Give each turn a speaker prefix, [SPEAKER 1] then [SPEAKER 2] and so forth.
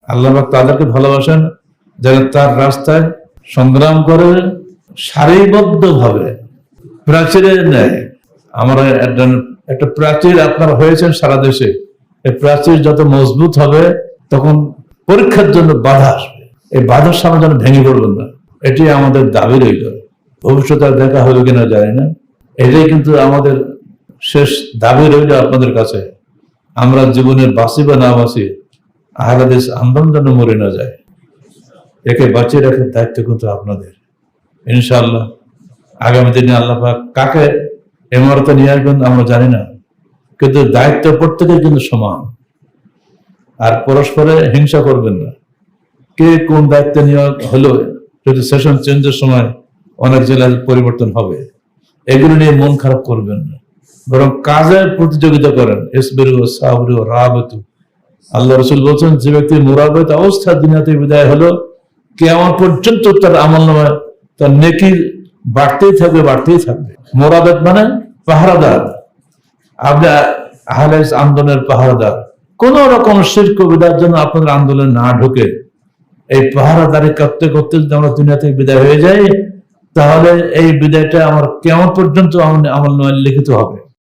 [SPEAKER 1] আল্লাহ পাক তাদেরকে ভালোবাসেন যারা তার রাস্তায় সংগ্রাম করে সারিবদ্ধ ভাবে প্রাচীরের ন্যায়। আমরা একটা প্রাচীর আপনারা হয়েছেন সারা দেশে, এই প্রাচীর যত মজবুত হবে তখন পরীক্ষার জন্য বাধা আসবে, এই বাধার সামনে যেন ভেঙে পড়বেন না, এটি আমাদের দাবি রইল। ভবিষ্যতে আর দেখা হবে কিনা জানি না, এটাই কিন্তু আমাদের শেষ দাবি রইল আপনাদের কাছে। আমরা জীবনের বাঁচি বা না বাঁচি, আহলে হাদিস আন্দোলন যেন মরে না যায়, একে বাঁচিয়ে রাখার দায়িত্ব কিন্তু আপনাদের। ইনশাআল্লাহ আগামী দিনে আল্লাহ পাক কাকে ইমারতে নিয়ে আসবেন আমরা জানি না, কিন্তু দায়িত্ব প্রত্যেকের কিন্তু সমান। আর পরস্পরে হিংসা করবেন না, কে কোন দায়িত্ব নেওয়া হলো, যদি সেশন চেঞ্জের সময় অনেক জেলায় পরিবর্তন হবে, এগুলো নিয়ে মন খারাপ করবেন না, বরং কাজে প্রতিযোগিতা করেন। ইসবিরু সাবরু রাবিতু, আল্লাহ রাসূল বলছেন যে ব্যক্তি মুরাবিত অবস্থা দুনিয়াতে বিদায় হলো, কিয়ামত পর্যন্ত তার আমলনামায় তার নেকি বাড়তেই থাকবে, বাড়তেই থাকবে। মুরাবিত মানে পাহারাদার। আপনি আহলে হাদিস আন্দোলনের পাহারাদার, কোন রকম শিরক বিদআতের জন্য আপনাদের আন্দোলনে না ঢুকে এই পাহারাদারি করতে করতে যদি আমরা দুনিয়া থেকে বিদায় হয়ে যাই, তাহলে এই বিদায়টা আমার কিয়ামত পর্যন্ত আমলনামায় লিখিত হবে।